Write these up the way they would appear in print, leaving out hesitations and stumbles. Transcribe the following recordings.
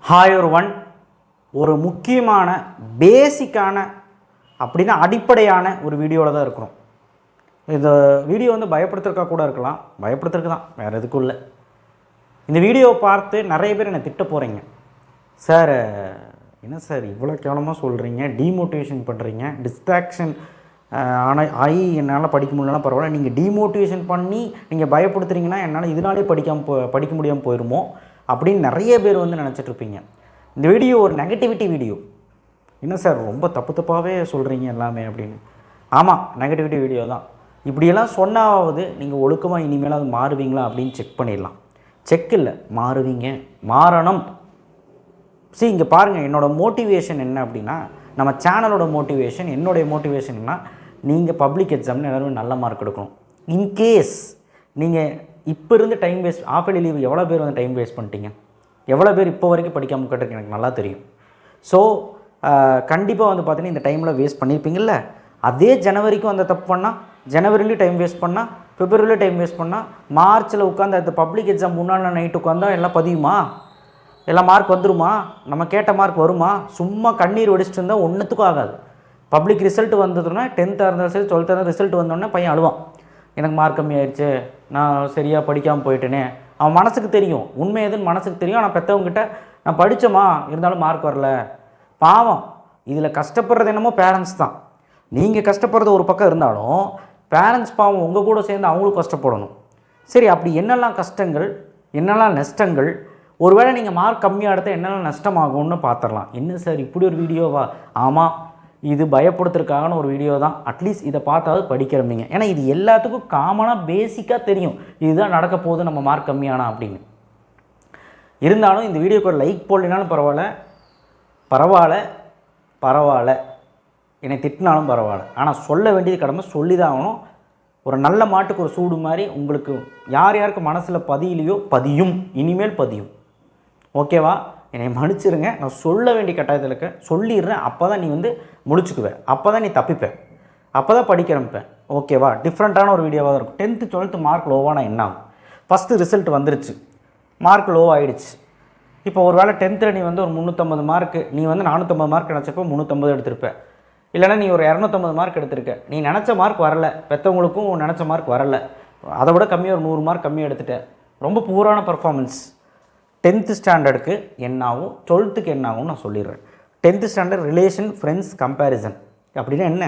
Hi ஒருவன் ஒரு முக்கியமான பேசிக்கான அப்படின்னா அடிப்படையான ஒரு வீடியோவில் தான் இருக்கிறோம். இந்த வீடியோ வந்து பயப்படுத்துறதுக்காக கூட இருக்கலாம், பயப்படுத்துறதுக்கு தான், வேறு எதுக்கும் இல்லை. இந்த வீடியோவை பார்த்து நிறைய பேர் என்னை திட்ட போகிறீங்க. சார் என்ன சார் இவ்வளோ கேவலமாக சொல்கிறீங்க, டீமோட்டிவேஷன் பண்ணுறீங்க, டிஸ்ட்ராக்ஷன் ஆனால் ஆகி என்னால் படிக்க முடியலன்னா பரவாயில்ல, நீங்கள் டீமோட்டிவேஷன் பண்ணி நீங்கள் பயப்படுத்துறீங்கன்னா என்னால் இதனாலே படிக்க முடியாமல் போயிடுமோ அப்படின்னு நிறைய பேர் வந்து நினச்சிட்ருப்பீங்க. இந்த வீடியோ ஒரு நெகட்டிவிட்டி வீடியோ. என்ன சார் ரொம்ப தப்பாகவே சொல்கிறீங்க எல்லாமே அப்படின்னு. ஆமாம், நெகட்டிவிட்டி வீடியோ தான். இப்படியெல்லாம் சொன்னாவது நீங்கள் ஒழுக்கமாக இனிமேல் அது மாறுவீங்களா அப்படின்னு செக் பண்ணிடலாம். செக் இல்லை, மாறுவீங்க, மாறணும். சரி, இங்கே பாருங்கள், என்னோடய மோட்டிவேஷன் என்ன அப்படின்னா, நம்ம சேனலோட மோட்டிவேஷன், என்னுடைய மோட்டிவேஷன்னா நீங்கள் பப்ளிக் எக்ஸாமில் எல்லோரும் நல்ல மார்க் எடுக்கணும். இன்கேஸ் நீங்கள் இப்போ இருந்து டைம் வேஸ்ட், ஆஃபேலி லீவ் எவ்வளோ பேர் வந்து டைம் வேஸ்ட் பண்ணிட்டீங்க, எவ்வளோ பேர் இப்போ வரைக்கும் படிக்காமல் கேட்டிருக்கு எனக்கு நல்லா தெரியும். ஸோ கண்டிப்பாக வந்து பார்த்தீங்கன்னா இந்த டைமில் வேஸ்ட் பண்ணியிருப்பீங்கள்ல. அதே ஜனவரிக்கும் அந்த தப்பு பண்ணால், ஜனவரிலேயும் டைம் வேஸ்ட் பண்ணால், பிப்ரவரியில் டைம் வேஸ்ட் பண்ணால், மார்ச்சில் உட்காந்து அந்த பப்ளிக் எக்ஸாம் முன்னாள் நைட்டு உட்காந்தா எல்லாம் பதியுமா, எல்லாம் மார்க் வந்துடுமா, நம்ம கேட்ட மார்க் வருமா? சும்மா கண்ணீர் வடிச்சிட்டு இருந்தால் ஒன்றுத்துக்கும் ஆகாது. பப்ளிக் ரிசல்ட் வந்ததுன்னா 10th இருந்தாலும் சரி 12th இருந்தாலும் ரிசல்ட் வந்தோடனே பையன் அழுவான், எனக்கு மார்க் கம்மியாயிடுச்சு, நான் சரியாக படிக்காமல் போயிட்டேனே. அவன் மனசுக்கு தெரியும், உண்மை எதுன்னு மனசுக்கு தெரியும். ஆனால் பெற்றவங்ககிட்ட நான் படித்தோமா இருந்தாலும் மார்க் வரல, பாவம். இதில் கஷ்டப்படுறது என்னமோ பேரண்ட்ஸ் தான். நீங்கள் கஷ்டப்படுறது ஒரு பக்கம் இருந்தாலும் பேரண்ட்ஸ் பாவம் உங்கள் கூட சேர்ந்து அவங்களும் கஷ்டப்படணும். சரி, அப்படி என்னெல்லாம் கஷ்டங்கள், என்னெல்லாம் நஷ்டங்கள், ஒருவேளை நீங்கள் மார்க் கம்மியாக எடுத்தால் என்னெல்லாம் நஷ்டமாகும்னு பார்த்துடலாம். என்ன சார் இப்படி ஒரு வீடியோவா? ஆமாம், இது பயப்படுத்துறதுக்கான ஒரு வீடியோ தான். அட்லீஸ்ட் இதை பார்த்தாவது படிக்கிறவங்க. ஏன்னா இது எல்லாத்துக்கும் காமனாக பேசிக்காக தெரியும், இதுதான் நடக்க போகுது நம்ம மார்க் கம்மியானா அப்படின்னு. இருந்தாலும் இந்த வீடியோக்கு ஒரு லைக் போடலினாலும் பரவாயில்ல, என்னை திட்டினாலும் பரவாயில்ல. ஆனால் சொல்ல வேண்டியது கடமை, சொல்லி தான் ஆகணும். ஒரு நல்ல மாட்டுக்கு ஒரு சூடு மாதிரி உங்களுக்கு யார் யாருக்கு மனசில் பதியிலையோ பதியும், இனிமேல் பதியும். ஓகேவா? என்னை மன்னிச்சிருங்க, நான் சொல்ல வேண்டிய கட்டாயத்தில் இருக்க சொல்லிடுறேன். அப்போ தான் நீ வந்து முடிச்சுக்குவேன், அப்போ தான் நீ தப்பிப்பேன், அப்போ தான் படிக்க ஆரம்பிப்பேன். ஓகேவா? டிஃப்ரெண்ட்டான ஒரு வீடியோவாக தான் இருக்கும். 10th 12th மார்க் லோவானா என்ன ஆகும்? ஃபஸ்ட்டு ரிசல்ட் வந்துருச்சு, மார்க் லோ ஆகிடுச்சு. இப்போ ஒரு வேளை 10th நீ வந்து ஒரு 350 மார்க்கு, நீ வந்து 450 மார்க் நினச்சப்போ 350 எடுத்திருப்பேன். இல்லைனா நீ ஒரு 250 மார்க் எடுத்திருக்க, நீ நினச்ச மார்க் வரல, பெற்றவங்களுக்கும் நினச்ச மார்க் வரல, அதை விட கம்மியாக ஒரு 100 மார்க் கம்மியாக எடுத்துட்டேன். ரொம்ப பூரான பர்ஃபார்மன்ஸ். 10th ஸ்டாண்டர்டுக்கு என்னாகும், 12th என்ன ஆகும் நான் சொல்லிடுறேன். 10th standard relation, friends, comparison அப்படின்னா என்ன?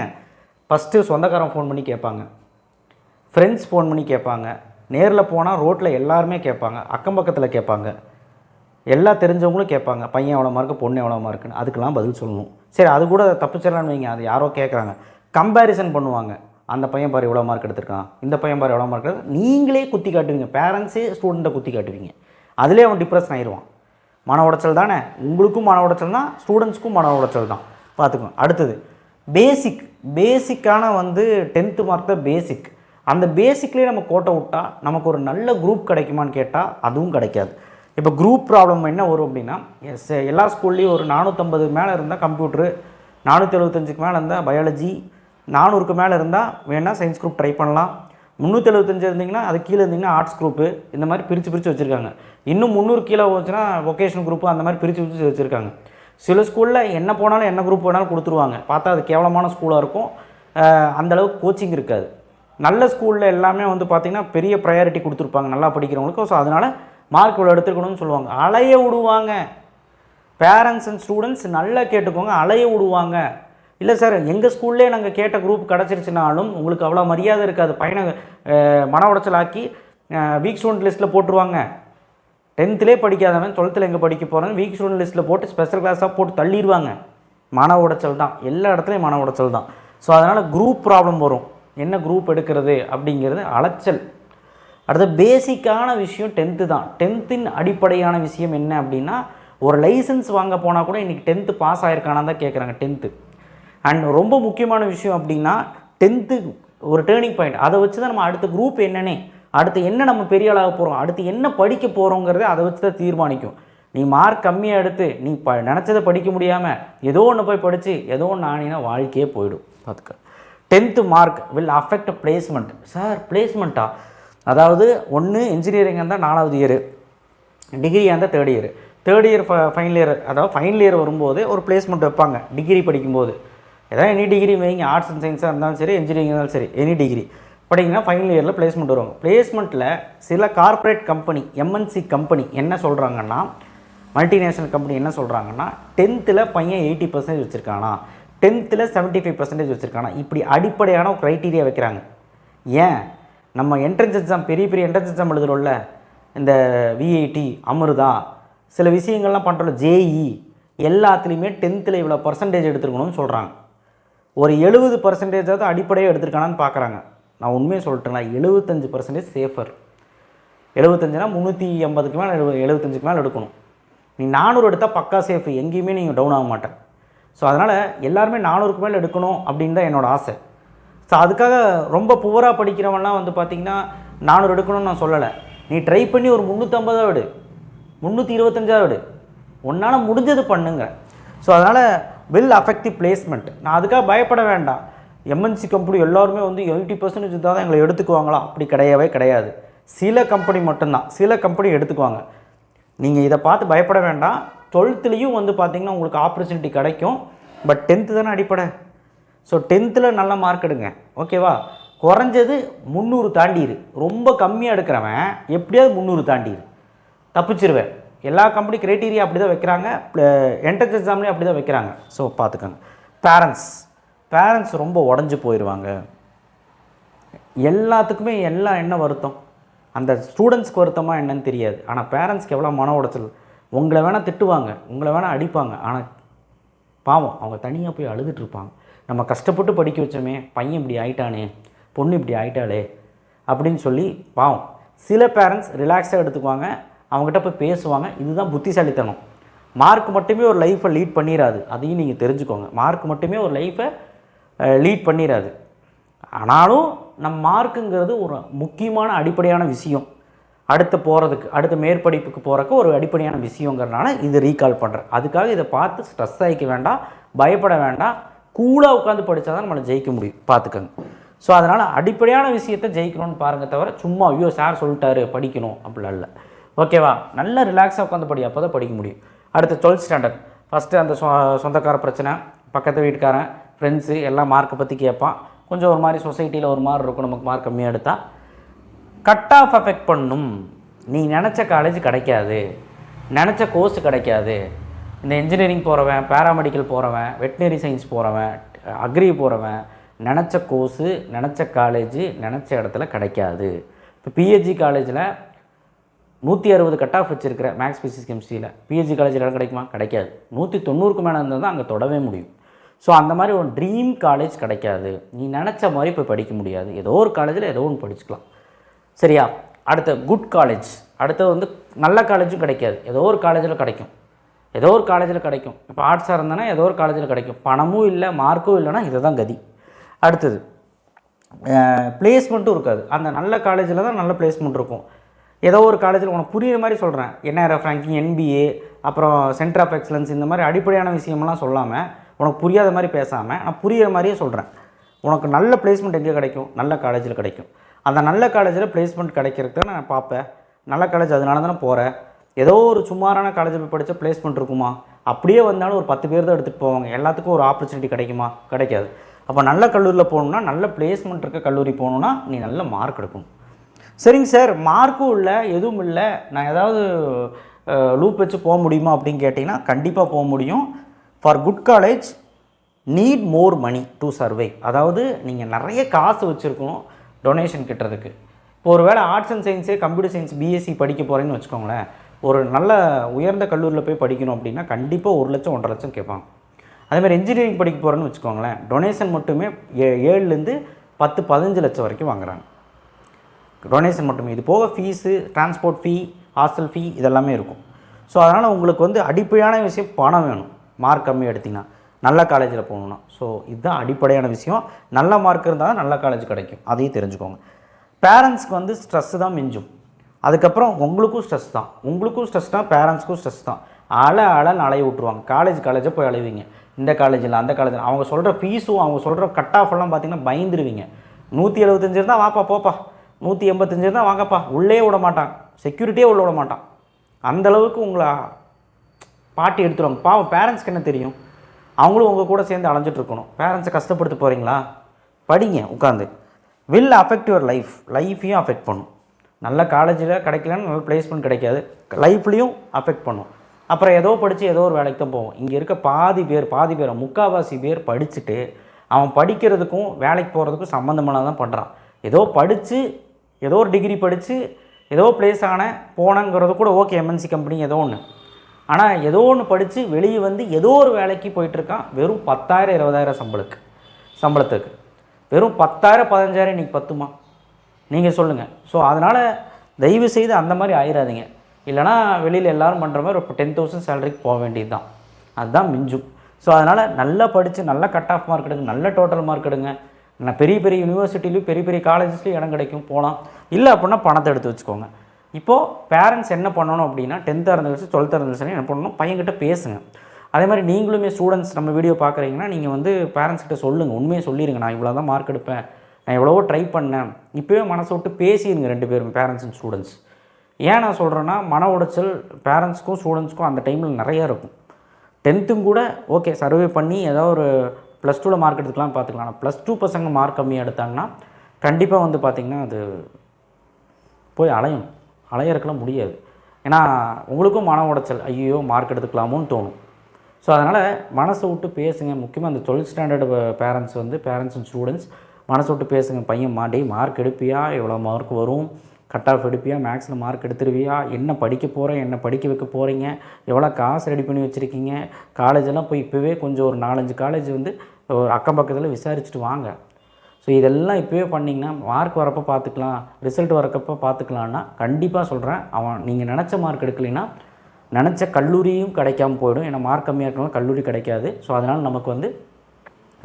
ஃபஸ்ட்டு சொந்தக்காரன் ஃபோன் பண்ணி கேட்பாங்க, ஃப்ரெண்ட்ஸ் ஃபோன் பண்ணி கேட்பாங்க, நேரில் போனால் ரோட்டில் எல்லாருமே கேட்பாங்க, அக்கம் பக்கத்தில் கேட்பாங்க, எல்லா தெரிஞ்சவங்களும் கேட்பாங்க, பையன் எவ்வளோ மார்க்கு, பொண்ணு எவ்வளோ மார்க்குன்னு. அதுக்கெல்லாம் பதில் சொல்லணும். சரி, அது கூட தப்பிச்சிடலான்னு வைங்க, அது யாரோ கேட்குறாங்க, கம்பேரிசன் பண்ணுவாங்க. அந்த பையன் பாரு எவ்வளோ மார்க் எடுத்திருக்கான், இந்த பையன் பாரு எவ்வளோ மார்க் எடுத்து, நீங்களே குத்தி காட்டுவீங்க, பேரண்ட்ஸே ஸ்டூடெண்ட்டை குத்தி காட்டுவீங்க. அதிலே அவன் டிப்ரெஷன் ஆயிடுவான். மன உடைச்சல் தானே, உங்களுக்கும் மன உடைச்சல் தான், ஸ்டூடெண்ட்ஸ்க்கும் மன உடைச்சல் தான். பார்த்துக்கோங்க. அடுத்தது பேசிக்கான வந்து 10th மார்க் தான் பேசிக். அந்த பேசிக்லேயே நம்ம கோட்டை விட்டால் நமக்கு ஒரு நல்ல குரூப் கிடைக்குமான்னு கேட்டால் அதுவும் கிடைக்காது. இப்போ குரூப் ப்ராப்ளம் என்ன வரும் அப்படின்னா, எல்லா ஸ்கூல்லேயும் ஒரு 450 மேலே இருந்தால் கம்ப்யூட்ரு, 475க்கு மேலே இருந்தால் பயாலஜி, 400க்கு மேலே இருந்தால் வேணால் சயின்ஸ் குரூப் ட்ரை பண்ணலாம், 375 இருந்திங்கன்னா அது கீழே இருந்திங்கன்னா ஆர்ட்ஸ் குரூப்பு, இந்த மாதிரி பிரித்து வச்சுருக்காங்க. இன்னும் 300 கீழே போச்சுன்னா வொகேஷனல் குரூப்பு, அந்த மாதிரி பிரித்து வச்சுருக்காங்க. சில ஸ்கூலில் என்ன போனாலும் என்ன குரூப் வேணாலும் கொடுத்துருவாங்க. பார்த்தா அது கேவலமான ஸ்கூலாக இருக்கும், அந்தளவுக்கு கோச்சிங் இருக்காது. நல்ல ஸ்கூலில் எல்லாமே வந்து பார்த்திங்கன்னா பெரிய ப்ரையாரிட்டி கொடுத்துருப்பாங்க நல்லா படிக்கிறவங்களுக்கு. ஸோ அதனால் மார்க் இவ்வளோ எடுத்துக்கணும்னு சொல்லுவாங்க. அலைய விடுவாங்க. பேரண்ட்ஸ் அண்ட் ஸ்டூடெண்ட்ஸ் நல்லா கேட்டுக்கோங்க, அலைய விடுவாங்க. இல்லை சார் எங்கள் ஸ்கூல்லே நாங்கள் கேட்ட குரூப் கிடச்சிருச்சுனாலும் உங்களுக்கு அவ்வளோ மரியாதை இருக்காது, பையனை மன உடைச்சலாக்கி வீக் ஸ்டூடெண்ட் லிஸ்ட்டில் போட்டுருவாங்க. 10th படிக்காதவன் 12th எங்கே படிக்க போகிறாங்க, வீக் ஸ்டூடெண்ட் லிஸ்ட்டில் போட்டு ஸ்பெஷல் கிளாஸாக போட்டு தள்ளிடுவாங்க. மன உடைச்சல் தான், எல்லா இடத்துலையும் மன உடைச்சல் தான். ஸோ அதனால் குரூப் ப்ராப்ளம் வரும். என்ன குரூப் எடுக்கிறது அப்படிங்கிறது அலைச்சல். அடுத்த பேசிக்கான விஷயம் 10th தான். 10th அடிப்படையான விஷயம் என்ன அப்படின்னா, ஒரு லைசன்ஸ் வாங்க போனால் கூட இன்றைக்கி 10th பாஸ் ஆகிருக்கானான்னு தான் கேட்குறாங்க 10th. அண்ட் ரொம்ப முக்கியமான விஷயம் அப்படின்னா 10th ஒரு டேர்னிங் பாயிண்ட். அதை வச்சு தான் நம்ம அடுத்த குரூப் என்னன்னே, அடுத்து என்ன நம்ம பெரிய ஆளாக போகிறோம், அடுத்து என்ன படிக்க போகிறோங்கிறத அதை வச்சு தான் தீர்மானிக்கும். நீ மார்க் கம்மியாக எடுத்து நீ நினச்சதை படிக்க முடியாமல் ஏதோ ஒன்று போய் படித்து ஏதோ ஒன்று ஆனினா வாழ்க்கையே போயிடும். பார்த்துக்க. 10th mark will affect placement. Sir பிளேஸ்மெண்ட்டா? அதாவது ஒன்று இன்ஜினியரிங்காக இருந்தால் 4வது இயரு, டிகிரியாக இருந்தால் 3rd year. Third year final year, அதாவது ஃபைனல் இயர் வரும்போது ஒரு பிளேஸ்மெண்ட் வைப்பாங்க டிகிரி படிக்கும்போது. ஏதாவது எனி டிகிரி வைங்க, ஆர்ட்ஸ் அண்ட் சயின்ஸாக இருந்தாலும் சரி, இன்ஜினியரிங் இருந்தாலும் சரி, எனி டிகிரி படிங்கன்னா ஃபைனல் இயரில் பிளேஸ்மெண்ட் வருவாங்க. பிளேஸ்மெண்ட்டில் சில கார்ப்பரேட் கம்பெனி, எம்என்சி கம்பெனி என்ன சொல்கிறாங்கன்னா, மல்டிநேஷ்னல் கம்பெனி என்ன சொல்கிறாங்கன்னா, 10th பையன் 80% வச்சுருக்கானா, 10th 75% வச்சுருக்கானா, இப்படி அடிப்படையான ஒரு க்ரைட்டீரியா வைக்கிறாங்க. ஏன் நம்ம என்ட்ரன்ஸ் எக்ஸாம், பெரிய பெரிய என்ட்ரன்ஸ் எக்ஸாம் எழுதுகிறோம்ல, இந்த விஐடி, அமிர்தா, சில விஷயங்கள்லாம் பண்ணுறோம், ஜேஇ, எல்லாத்துலேயுமே 10th இவ்வளோ பர்சன்டேஜ் எடுத்துருக்கணும்னு சொல்கிறாங்க. ஒரு 70% அடிப்படையாக எடுத்துருக்கானான்னு பார்க்குறாங்க. நான் உண்மையை சொல்லிட்டேங்களா, 75% சேஃபர். 75னா 380க்கு மேலே 75க்கு மேலே எடுக்கணும். நீ 400 எடுத்தால் பக்கா சேஃபு, எங்கேயுமே நீங்கள் டவுன் ஆக மாட்டேன். ஸோ அதனால் எல்லாருமே 400க்கு மேலே எடுக்கணும் அப்படின்னு தான் என்னோடய ஆசை. ஸோ அதுக்காக ரொம்ப புவராக படிக்கிறவன்லாம் வந்து பார்த்திங்கன்னா 400 எடுக்கணும்னு நான் சொல்லலை. நீ ட்ரை பண்ணி ஒரு 350 எடு, 325 எடு, உன்னால் முடிஞ்சது பண்ணுங்க. ஸோ அதனால் வெல் அஃபெக்டிவ் பிளேஸ்மெண்ட். நான் அதுக்காக பயப்பட வேண்டாம். எம்என்சி கம்பெனி எல்லாருமே வந்து 80% தான் எங்களை எடுத்துக்குவாங்களா, அப்படி கிடையவே கிடையாது. சில கம்பெனி மட்டும்தான், சில கம்பெனி எடுத்துக்குவாங்க. நீங்கள் இதை பார்த்து பயப்பட வேண்டாம். 12th வந்து பார்த்திங்கன்னா உங்களுக்கு ஆப்பர்ச்சுனிட்டி கிடைக்கும். பட் 10th தானே அடிப்படை. ஸோ 10th நல்ல மார்க் எடுங்க, ஓகேவா? குறைஞ்சது 300 தாண்டிடு. ரொம்ப கம்மியாக எடுக்கிறவன் எப்படியாவது 300 தாண்டிடு, தப்பிச்சிருவேன். எல்லா கம்பெனி க்ரைட்டீரியா அப்படி தான் வைக்கிறாங்க, என்ட்ரன்ஸ் எக்ஸாம்லேயும் அப்படி தான் வைக்கிறாங்க. ஸோ பார்த்துக்கோங்க. பேரண்ட்ஸ் ரொம்ப உடஞ்சி போயிடுவாங்க. எல்லாத்துக்குமே எல்லாம் என்ன வருத்தம், அந்த ஸ்டூடெண்ட்ஸ்க்கு வருத்தமாக என்னன்னு தெரியாது. ஆனால் பேரண்ட்ஸ்க்கு எவ்வளோ மன உடைச்சல். உங்களை வேணால் திட்டுவாங்க, உங்களை வேணால் அடிப்பாங்க, ஆனால் பாவம் அவங்க தனியாக போய் அழுதுட்டுருப்பாங்க. நம்ம கஷ்டப்பட்டு படிக்க வச்சோமே, பையன் இப்படி ஆயிட்டானே, பொண்ணு இப்படி ஆயிட்டாளே அப்படின்னு சொல்லி பாவம். சில பேரண்ட்ஸ் ரிலாக்ஸாக எடுத்துக்குவாங்க, அவங்ககிட்ட போய் பேசுவாங்க. இதுதான் புத்திசாலித்தனம். மார்க் மட்டுமே ஒரு லைஃப்பை லீட் பண்ணிடாது, அதையும் நீங்கள் தெரிஞ்சுக்கோங்க. மார்க் மட்டுமே ஒரு லைஃப்பை லீட் பண்ணிடாது. ஆனாலும் நம் மார்க்குங்கிறது ஒரு முக்கியமான அடிப்படையான விஷயம். அடுத்த மேற்படிப்புக்கு போகிறக்கு ஒரு அடிப்படையான விஷயங்கிறதுனால இது ரீகால் பண்ணுறேன். அதுக்காக இதை பார்த்து ஸ்ட்ரெஸ் ஆகிக்க வேண்டாம், பயப்பட வேண்டாம். கூலாக உட்காந்து படித்தா தான் நம்மளை ஜெயிக்க முடியும், பார்த்துக்கோங்க. ஸோ அதனால் அடிப்படையான விஷயத்தை ஜெயிக்கணும்னு பாருங்கள், தவிர சும்மா ஐயோ சார் சொல்லிட்டாரு படிக்கணும் அப்படிலாம் இல்லை, ஓகேவா? நல்ல ரிலாக்ஸாக உட்காந்து படி, அப்போ தான் படிக்க முடியும். அடுத்து 12th ஸ்டாண்டர்ட். ஃபஸ்ட்டு அந்த சொந்தக்கார பிரச்சனை, பக்கத்து வீட்டுக்காரன், ஃப்ரெண்ட்ஸு எல்லாம் மார்க்கை பற்றி கேட்பான். கொஞ்சம் ஒரு மாதிரி சொசைட்டியில் ஒரு மாதிரி இருக்கும், நமக்கு மார்க் கம்மியாக எடுத்தால் கட் ஆஃப் அஃபெக்ட் பண்ணும். நீ நினச்ச காலேஜ் கிடைக்காது, நினச்ச கோர்ஸ் கிடைக்காது. இந்த இன்ஜினியரிங் போகிறவன், பேராமெடிக்கல் போகிறவன், வெட்டினரி சயின்ஸ் போகிறவன், அக்ரி போகிறவன், நினச்ச கோர்ஸு, நினச்ச காலேஜு, நினச்ச இடத்துல கிடைக்காது. இப்போ பிஹெச்டி காலேஜில் 160 கட் ஆஃப் வச்சுருக்கிற மேக்ஸ் ஃபிசிக்ஸ் கெமிஸ்ட்ரியில் பிஹெச்டி காலேஜில் இடம் கிடைக்குமா? கிடைக்காது. 190க்கு மேலே இருந்தால் தான் அங்கே தொடவே முடியும். ஸோ அந்த மாதிரி ஒரு ட்ரீம் காலேஜ் கிடைக்காது. நீ நினச்ச மாதிரி போய் படிக்க முடியாது. ஏதோ ஒரு காலேஜில் ஏதோ ஒன்று படிச்சுக்கலாம், சரியா? அடுத்த குட் காலேஜ். அடுத்தது வந்து நல்ல காலேஜும் கிடைக்காது, ஏதோ ஒரு காலேஜில் கிடைக்கும், ஏதோ ஒரு காலேஜில் கிடைக்கும். இப்போ ஆர்ட்ஸாக இருந்தானா ஏதோ ஒரு காலேஜில் கிடைக்கும். பணமும் இல்லை, மார்க்கும் இல்லைனா இதை தான் கதி. அடுத்தது பிளேஸ்மெண்ட்டும் இருக்காது. அந்த நல்ல காலேஜில் தான் நல்ல பிளேஸ்மெண்ட் இருக்கும். ஏதோ ஒரு காலேஜில் உனக்கு புரியுற மாதிரி சொல்கிறேன், என்ஆர்எஃப் ரேங்கிங், என்பிஏ, அப்புறம் சென்டர் ஆஃப் எக்ஸலன்ஸ், இந்த மாதிரி அடிப்படையான விஷயமெல்லாம் சொல்லாமல், உனக்கு புரியாத மாதிரி பேசாமல் நான் புரிகிற மாதிரியே சொல்கிறேன். உனக்கு நல்ல பிளேஸ்மெண்ட் எங்கே கிடைக்கும்? நல்ல காலேஜில் கிடைக்கும். அந்த நல்ல காலேஜில் பிளேஸ்மெண்ட் கிடைக்கிறதுக்கு தான் நான் பார்ப்பேன். நல்ல காலேஜ் அதனால தானே போகிறேன். ஏதோ ஒரு சுமாரான காலேஜில் போய் படித்தா பிளேஸ்மெண்ட் இருக்குமா? அப்படியே வந்தாலும் ஒரு 10 பேர் தான் எடுத்துகிட்டு போவாங்க. எல்லாத்துக்கும் ஒரு ஆப்பர்ச்சுனிட்டி கிடைக்குமா? கிடைக்காது. அப்போ நல்ல கல்லூரியில் போகணுன்னா, நல்ல பிளேஸ்மெண்ட் இருக்க கல்லூரி போகணுன்னா நீ நல்ல மார்க் எடுக்கணும். சரிங்க சார், மார்க்கும் இல்லை, எதுவும் இல்லை, நான் ஏதாவது லூப் வச்சு போக முடியுமா அப்படின்னு கேட்டிங்கன்னா கண்டிப்பாக போக முடியும். For good college need more money to survive. அதாவது நீங்கள் நிறைய காசு வச்சுருக்கணும் டொனேஷன் கிட்டுறதுக்கு. இப்போ ஒரு வேளை ஆர்ட்ஸ் அண்ட் சயின்ஸே, கம்ப்யூட்டர் சயின்ஸ், பிஎஸ்சி படிக்க போகிறேன்னு வச்சுக்கோங்களேன், ஒரு நல்ல உயர்ந்த கல்லூரியில் போய் படிக்கணும் அப்படின்னா கண்டிப்பாக 1 லட்சம் 1.5 லட்சம் கேட்பாங்க. அதேமாதிரி இன்ஜினியரிங் படிக்க போகிறேன்னு வச்சுக்கோங்களேன், டொனேஷன் மட்டுமே 7லேருந்து 10-15 லட்சம் வரைக்கும் வாங்குறாங்க. டொனேஷன் மட்டுமே. இது போக ஃபீஸு, டிரான்ஸ்போர்ட் ஃபீ, ஹாஸ்டல் ஃபீ இதெல்லாமே இருக்கும். ஸோ அதனால் உங்களுக்கு வந்து அடிப்படையான விஷயம் பணம் வேணும். மார்க் கம்மி எடுத்திங்கன்னா நல்ல காலேஜில் போகணுன்னா. ஸோ இதுதான் அடிப்படையான விஷயம். நல்ல மார்க் இருந்தால் தான் நல்ல காலேஜ் கிடைக்கும், அதையும் தெரிஞ்சுக்கோங்க. பேரண்ட்ஸ்க்கு வந்து ஸ்ட்ரெஸ்ஸு தான் மிஞ்சும். அதுக்கப்புறம் உங்களுக்கும் ஸ்ட்ரெஸ் தான். உங்களுக்கும் ஸ்ட்ரெஸ் தான், பேரண்ட்ஸ்க்கும் ஸ்ட்ரெஸ் தான். அலைய விட்டுருவாங்க. காலேஜை போய் அழைவீங்க, இந்த காலேஜில் அந்த காலேஜில். அவங்க சொல்கிற ஃபீஸும் அவங்க சொல்கிற கட் ஆஃப் எல்லாம் பார்த்திங்கன்னா பயந்துருவீங்க. 175 இருந்தால் வாப்பா போப்பா, 185 இருந்தால் வாங்கப்பா, உள்ளே விட மாட்டான், செக்யூரிட்டியே உள்ள விட மாட்டான். அந்தளவுக்கு உங்களை பாட்டி எடுத்துருவாங்க. பாவம் பேரண்ட்ஸ்க்கு என்ன தெரியும், அவங்களும் உங்கள் கூட சேர்ந்து அலைஞ்சிட்ருக்கணும். பேரண்ட்ஸை கஷ்டப்படுத்த போகிறீங்களா? படிங்க உட்காந்து. வில் அஃபெக்ட் யுவர் லைஃப்பையும் அஃபெக்ட் பண்ணும். நல்ல காலேஜில் கிடைக்கலன்னு நல்ல பிளேஸ்மெண்ட் கிடைக்காது, லைஃப்லேயும் அஃபெக்ட் பண்ணும். அப்புறம் ஏதோ படித்து ஏதோ ஒரு வேலைக்கு தான் போவோம். இங்கே இருக்க பாதி பேர் முக்கால்வாசி பேர் படிச்சுட்டு அவன் படிக்கிறதுக்கும் வேலைக்கு போகிறதுக்கும் சம்மந்தமான தான் பண்ணுறான். ஏதோ படித்து ஏதோ ஒரு டிகிரி படித்து ஏதோ பிளேஸ் போனங்கிறது கூட ஓகே, எம்என்சி கம்பெனி ஏதோ ஒன்று. ஆனால் ஏதோ ஒன்று படித்து வெளியே வந்து ஏதோ ஒரு வேலைக்கு போயிட்டுருக்கான். வெறும் 10,000 20,000 சம்பளத்துக்கு வெறும் 10,000 15,000 இன்றைக்கி பத்துமா? நீங்கள் சொல்லுங்கள். ஸோ அதனால் தயவுசெய்து அந்த மாதிரி ஆயிடாதீங்க. இல்லைனா வெளியில் எல்லோரும் பண்ணுற மாதிரி ஒரு 10,000 சேலரிக்கு போக வேண்டியது தான், அதுதான் மிஞ்சும். ஸோ அதனால் நல்லா படித்து நல்ல கட் ஆஃப் மார்க் எடுங்க, நல்ல டோட்டல் மார்க் எடுங்க. பெரிய பெரிய யூனிவர்சிட்டிலையும் பெரிய பெரிய காலேஜஸ்லையும் இடம் கிடைக்கும், போகலாம். இல்லை அப்படின்னா பணத்தை எடுத்து வச்சுக்கோங்க. இப்போது பேரண்ட்ஸ் என்ன பண்ணணும் அப்படின்னா 10th இருந்துச்சு 12th இருந்துச்சுன்னா என்ன பண்ணணும், பையன்கிட்ட பேசுங்க. அதே மாதிரி நீங்களுமே ஸ்டூடெண்ட்ஸ் நம்ம வீடியோ பார்க்குறீங்கன்னா நீங்கள் வந்து பேரண்ட்ஸ்கிட்ட சொல்லுங்கள், உண்மையை சொல்லிடுங்க. நான் இவ்வளோ தான் மார்க் எடுப்பேன், நான் எவ்வளவோ ட்ரை பண்ணேன். இப்போவே மனசை விட்டு பேசிடுங்க 2 பேரும், பேரண்ட்ஸ் அண்ட் ஸ்டூடெண்ட்ஸ். ஏன் நான் சொல்கிறேன்னா, மன உடைச்சல் பேரண்ட்ஸ்க்கும் ஸ்டூடெண்ட்ஸ்க்கும் அந்த டைமில் நிறையா இருக்கும். 10th கூட ஓகே சர்வே பண்ணி ஏதாவது ஒரு +2 மார்க் எடுத்துக்கலாம் பார்த்துக்கலாம். ஆனால் +2 பசங்க மார்க் கம்மியாக எடுத்தாங்கன்னா கண்டிப்பாக வந்து பார்த்திங்கன்னா அது போய் அலையறக்கெல்லாம் முடியாது. ஏன்னா உங்களுக்கும் மன உடைச்சல், ஐயோ மார்க் எடுத்துக்கலாமோன்னு தோணும். ஸோ அதனால் மனசை விட்டு பேசுங்க. முக்கியமாக அந்த 12th standard parents and students மனசை விட்டு பேசுங்க. பையன் மார்க் எடுப்பியா, எவ்வளோ மார்க் வரும், கட் ஆஃப் எடுப்பியா, மேக்ஸில் மார்க் எடுத்துருவியா, என்ன படிக்க போகிறேன், என்ன படிக்க வைக்க போகிறீங்க, எவ்வளோ காசு ரெடி பண்ணி வச்சுருக்கீங்க, காலேஜெல்லாம் போய் இப்போவே கொஞ்சம் ஒரு 4-5 காலேஜ் வந்து ஒரு அக்கம் பக்கத்தில் விசாரிச்சுட்டு வாங்க. ஸோ இதெல்லாம் இப்போவே பண்ணிங்கன்னா மார்க் வரப்போ பார்த்துக்கலாம், ரிசல்ட் வரக்கப்போ பார்த்துக்கலான்னா கண்டிப்பாக சொல்கிறேன், அவன் நீங்கள் நினச்ச மார்க் எடுக்கலைன்னா நினச்ச கல்லூரியும் கிடைக்காம போயிடும். ஏன்னா மார்க் கம்மியாக இருக்கலாம், கல்லூரி கிடைக்காது. ஸோ அதனால் நமக்கு வந்து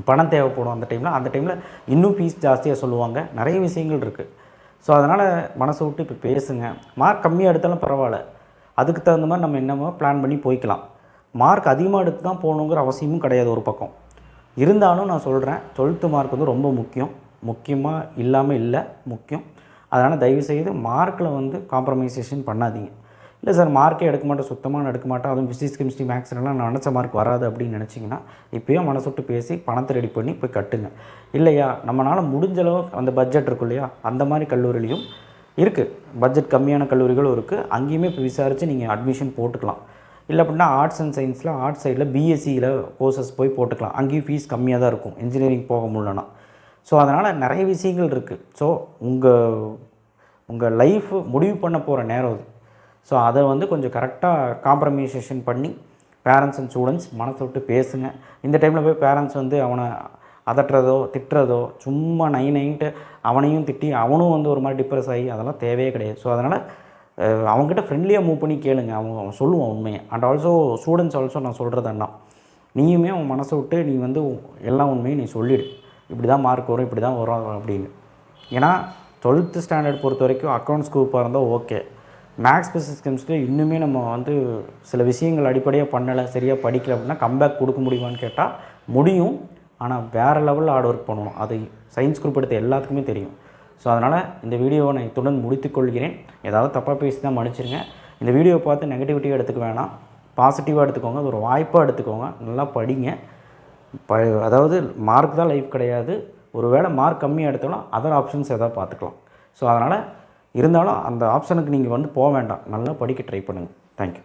பணம் தேவைப்படும். அந்த டைமில் இன்னும் ஃபீஸ் ஜாஸ்தியாக சொல்லுவாங்க, நிறைய விஷயங்கள் இருக்குது. ஸோ அதனால் மனசை விட்டு இப்போ பேசுங்க. மார்க் கம்மியாக எடுத்தாலும் பரவாயில்ல, அதுக்கு தகுந்த மாதிரி நம்ம என்னமோ பிளான் பண்ணி போய்க்கலாம். மார்க் அதிகமாக எடுத்து தான் போகணுங்கிற அவசியமும் கிடையாது ஒரு பக்கம். இருந்தாலும் நான் சொல்கிறேன், 12th மார்க் வந்து ரொம்ப முக்கியமாக இல்லாமல் இல்லை, முக்கியம். அதனால் தயவுசெய்து மார்க்கில் வந்து காம்ப்ரமைசேஷன் பண்ணாதீங்க. இல்லை சார் மார்க்கே எடுக்க மாட்டேன், சுத்தமாக எடுக்க மாட்டேன், அதுவும் ஃபிசிக்ஸ் கெமிஸ்ட்ரி மேக்ஸ்லாம் நான் நினச்ச மார்க் வராது அப்படின்னு நினச்சிங்கன்னா இப்போயே மனசு விட்டு பேசி பணத்தை ரெடி பண்ணி போய் கட்டுங்க. இல்லையா நம்மளால் முடிஞ்ச அளவுக்கு அந்த பட்ஜெட் இருக்கும் இல்லையா, அந்த மாதிரி கல்லூரிலையும் இருக்குது, பட்ஜெட் கம்மியான கல்லூரிகளும் இருக்குது. அங்கேயுமே இப்போ விசாரித்து நீங்கள் அட்மிஷன் போட்டுக்கலாம். இல்லை அப்படின்னா ஆர்ட்ஸ் அண்ட் சயின்ஸில் ஆர்ட்ஸ் சைடில் பிஎஸ்சியில் கோர்சஸ் போய் போட்டுக்கலாம். அங்கேயும் ஃபீஸ் கம்மியாக தான் இருக்கும், இன்ஜினியரிங் போக முடியலன்னா. ஸோ அதனால் நிறைய விஷயங்கள் இருக்குது. ஸோ உங்கள் லைஃப் முடிவு பண்ண போகிற நேரம் அது. ஸோ அதை வந்து கொஞ்சம் கரெக்டாக காம்ப்ரமைசேஷன் பண்ணி பேரண்ட்ஸ் அண்ட் ஸ்டூடெண்ட்ஸ் மனசை விட்டு பேசுங்க. இந்த டைமில் போய் பேரண்ட்ஸ் வந்து அவனை அதட்டுறதோ திட்டுறதோ, சும்மா நைன்ட்டு அவனையும் திட்டி அவனும் வந்து ஒரு மாதிரி டிப்ரெஸ் ஆகி அதெல்லாம் தேவையே கிடையாது. ஸோ அதனால் அவங்ககிட்ட ஃப்ரெண்ட்லியாக மூவ் பண்ணி கேளுங்க, அவன் சொல்லுவான் உண்மையை. அண்ட் ஆல்சோ ஸ்டூடெண்ட்ஸ் ஆல்சோ நான் சொல்கிறது என்ன, நீயுமே அவன் மனசை விட்டு நீ வந்து எல்லா உண்மையும் நீ சொல்லிவிடு, இப்படி தான் மார்க் வரும், இப்படி தான் வரும் அப்படின்னு. ஏன்னா 12th ஸ்டாண்டர்ட் பொறுத்த வரைக்கும் அக்கௌண்ட்ஸ் குரூப்பாக இருந்தால் ஓகே, மேக்ஸ் பிசிக்ஸ் கெமிஸ்ட்ரி இன்னுமே நம்ம வந்து சில விஷயங்கள் அடிப்படையாக பண்ணலை, சரியாக படிக்கல அப்படின்னா கம்பேக் கொடுக்க முடியுமான்னு கேட்டால் முடியும். ஆனால் வேறு லெவலில் ஹார்ட் ஒர்க் பண்ணணும், அது சயின்ஸ் குரூப் எடுத்த எல்லாத்துக்குமே தெரியும். ஸோ அதனால் இந்த வீடியோவை நான் இத்துடன் முடித்துக்கொள்கிறேன். ஏதாவது தப்பாக பேசி தான் மன்னிச்சிருங்க. இந்த வீடியோவை பார்த்து நெகட்டிவிட்டியாக எடுத்துக்க வேணாம், பாசிட்டிவாக எடுத்துக்கோங்க, அது ஒரு வாய்ப்பாக எடுத்துக்கோங்க. நல்லா படிங்க. அதாவது மார்க் தான் லைஃப் கிடையாது. ஒரு வேளை மார்க் கம்மியாக எடுத்தாலும் அதர் ஆப்ஷன்ஸ் எதாவது பார்த்துக்கலாம். ஸோ அதனால் இருந்தாலும் அந்த ஆப்ஷனுக்கு நீங்கள் வந்து போக வேண்டாம், நல்லா படிக்க ட்ரை பண்ணுங்கள். தேங்க்யூ.